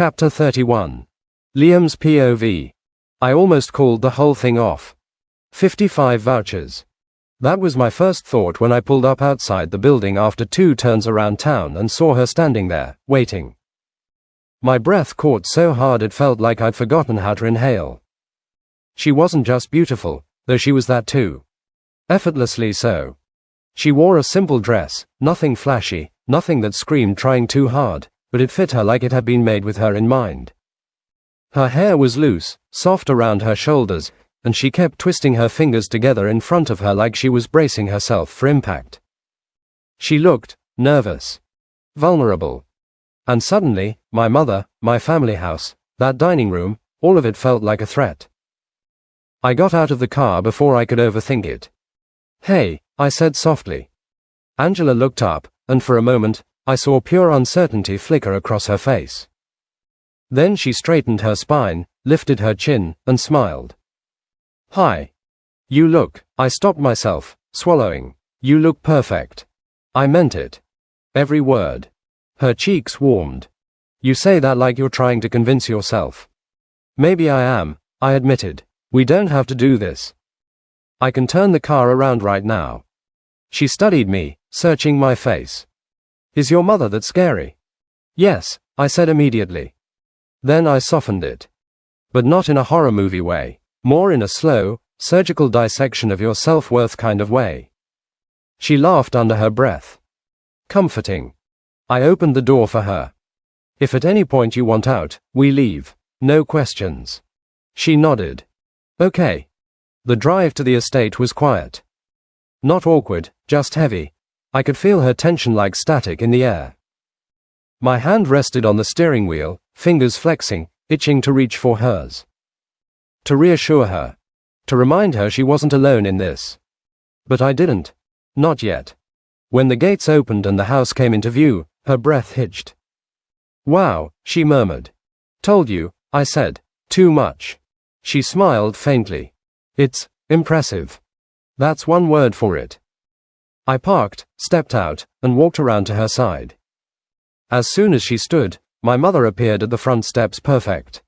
Chapter 31. Liam's POV. I almost called the whole thing off. 55 vouchers. That was my first thought when I pulled up outside the building after 2 turns around town and saw her standing there, waiting. My breath caught so hard it felt like I'd forgotten how to inhale. She wasn't just beautiful, though she was that too. Effortlessly so. She wore a simple dress, nothing flashy, nothing that screamed trying too hard, but it fit her like it had been made with her in mind. Her hair was loose, soft around her shoulders, and she kept twisting her fingers together in front of her like she was bracing herself for impact. She looked nervous, vulnerable. And suddenly, my mother, my family house, that dining room, all of it felt like a threat. I got out of the car before I could overthink it. "Hey," I said softly. Angela looked up, and for a moment, I saw pure uncertainty flicker across her face. Then she straightened her spine, lifted her chin, and smiled. "Hi. You look," I stopped myself, swallowing. "You look perfect." I meant it. Every word. Her cheeks warmed. "You say that like you're trying to convince yourself." "Maybe I am," I admitted. "We don't have to do this. I can turn the car around right now." She studied me, searching my face. "Is your mother that scary?" "Yes," I said immediately. Then I softened it. But not in a horror movie way, more in a slow, surgical dissection of your self-worth kind of way. She laughed under her breath. Comforting. I opened the door for her. "If at any point you want out, we leave. No questions." She nodded. "Okay." The drive to the estate was quiet. Not awkward, just heavy. I could feel her tension like static in the air. My hand rested on the steering wheel, fingers flexing, itching to reach for hers. To reassure her. To remind her she wasn't alone in this. But I didn't. Not yet. When the gates opened and the house came into view, her breath hitched. "Wow," she murmured. "Told you," I said. "Too much." She smiled faintly. "It's impressive. That's one word for it." I parked, stepped out, and walked around to her side. As soon as she stood, my mother appeared at the front steps perfect.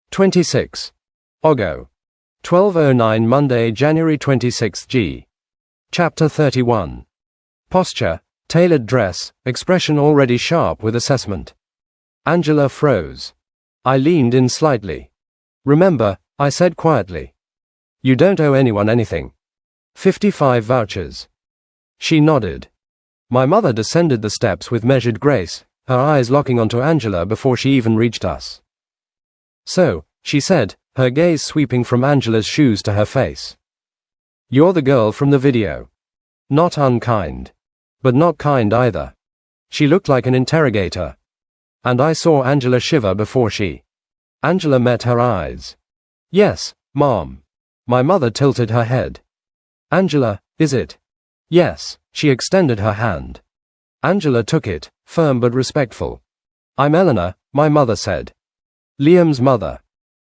26. Ogo. 12:09 Monday, January 26 G. Chapter 31. Posture, tailored dress, expression already sharp with assessment. Angela froze. I leaned in slightly. "Remember," I said quietly. "You don't owe anyone anything. 55 vouchers." She nodded. My mother descended the steps with measured grace, her eyes locking onto Angela before she even reached us. "So," she said, her gaze sweeping from Angela's shoes to her face. "You're the girl from the video." Not unkind. But not kind either. She looked like an interrogator. And I saw Angela shiver before she. Angela met her eyes. "Yes, Mom." My mother tilted her head. "Angela, is it?" "Yes." She extended her hand. Angela took it, firm but respectful. "I'm Eleanor," my mother said. "Liam's mother."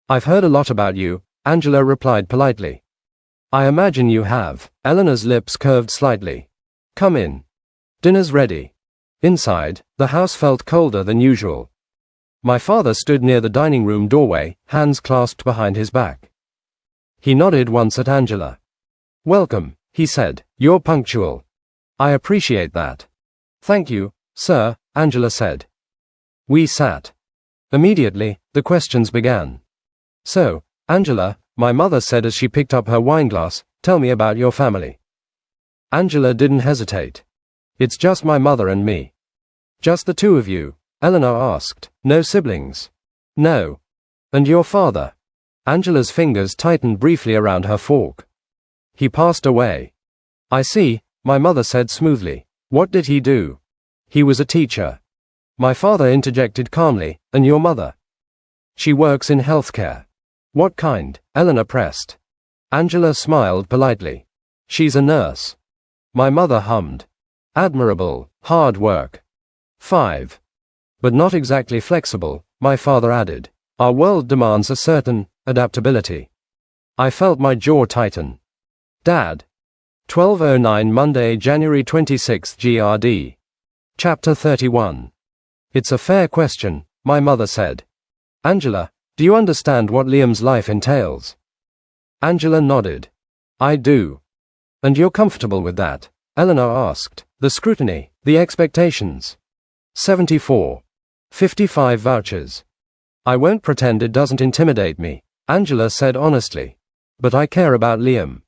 "I've heard a lot about you," Angela replied politely. "I imagine you have." Eleanor's lips curved slightly. "Come in. Dinner's ready." Inside, the house felt colder than usual. My father stood near the dining room doorway, hands clasped behind his back. He nodded once at Angela. "Welcome," he said. "You're punctual." "I appreciate that." "Thank you, sir," Angela said. We sat. Immediately, the questions began. "So, Angela," my mother said as she picked up her wineglass, "tell me about your family." Angela didn't hesitate. "It's just my mother and me." "Just the two of you?" Eleanor asked. "No siblings?" "No." "And your father?" Angela's fingers tightened briefly around her fork. "He passed away." "I see," my mother said smoothly. "What did he do?" "He was a teacher." My father interjected calmly. "And your mother?" "She works in healthcare." "What kind?" Eleanor pressed. Angela smiled politely. "She's a nurse." My mother hummed. "Admirable, hard work." 5. "But not exactly flexible," my father added. "Our world demands a certain adaptability." I felt my jaw tighten. Dad. 12:09 Monday, January 26 GRD. Chapter 31. It's a fair question, my mother said. Angela, do you understand what Liam's life entails? Angela nodded. I do. And you're comfortable with that? Eleanor asked. The scrutiny, the expectations. 74. 55 vouchers. I won't pretend it doesn't intimidate me, Angela said honestly. But I care about Liam.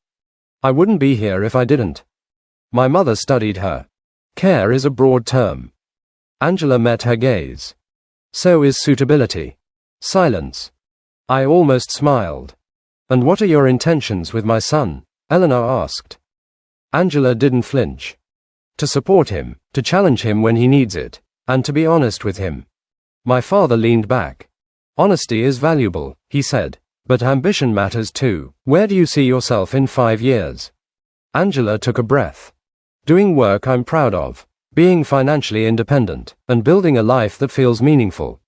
I wouldn't be here if I didn't. My mother studied her. Care is a broad term. Angela met her gaze. So is suitability. Silence. I almost smiled. And what are your intentions with my son? Eleanor asked. Angela didn't flinch. To support him, to challenge him when he needs it, and to be honest with him. My father leaned back. Honesty is valuable, he said, but ambition matters too. Where do you see yourself in 5 years? Angela took a breath. Doing work I'm proud of, being financially independent, and building a life that feels meaningful.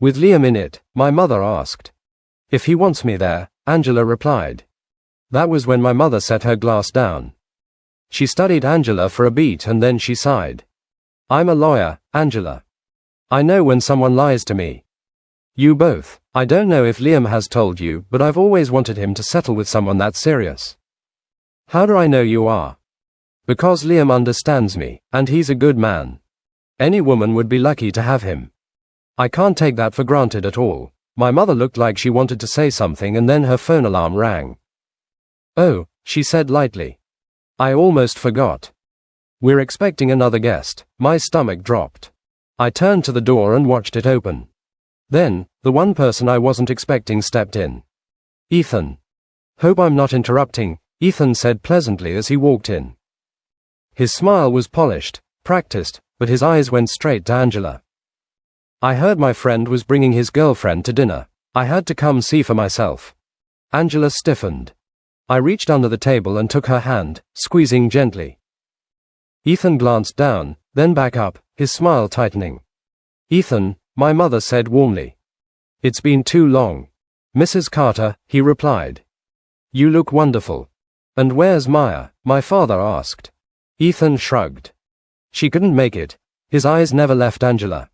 With Liam in it, my mother asked. If he wants me there, Angela replied. That was when my mother set her glass down. She studied Angela for a beat and then she sighed. I'm a lawyer, Angela. I know when someone lies to me. You both. I don't know if Liam has told you, but I've always wanted him to settle with someone that serious. How do I know you are? Because Liam understands me, and he's a good man. Any woman would be lucky to have him. I can't take that for granted at all. My mother looked like she wanted to say something and then her phone alarm rang. Oh, she said lightly. I almost forgot. We're expecting another guest. My stomach dropped. I turned to the door and watched it open. Then, the one person I wasn't expecting stepped in. Ethan. Hope I'm not interrupting, Ethan said pleasantly as he walked in. His smile was polished, practiced, but his eyes went straight to Angela. I heard my friend was bringing his girlfriend to dinner. I had to come see for myself. Angela stiffened. I reached under the table and took her hand, squeezing gently. Ethan glanced down, then back up, his smile tightening. Ethan, my mother said warmly. It's been too long. Mrs. Carter, he replied. You look wonderful. And where's Maya? My father asked. Ethan shrugged. She couldn't make it. His eyes never left Angela.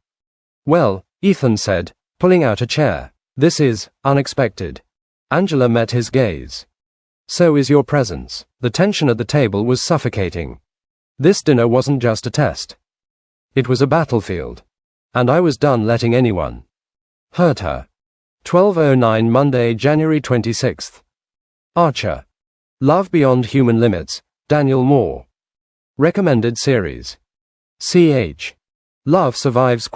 Well, Ethan said, pulling out a chair. This is unexpected. Angela met his gaze. So is your presence. The tension at the table was suffocating. This dinner wasn't just a test. It was a battlefield. And I was done letting anyone hurt her. 12:09 Monday, January 26th. Archer. Love Beyond Human Limits, Daniel Moore. Recommended series. Ch. Love survives.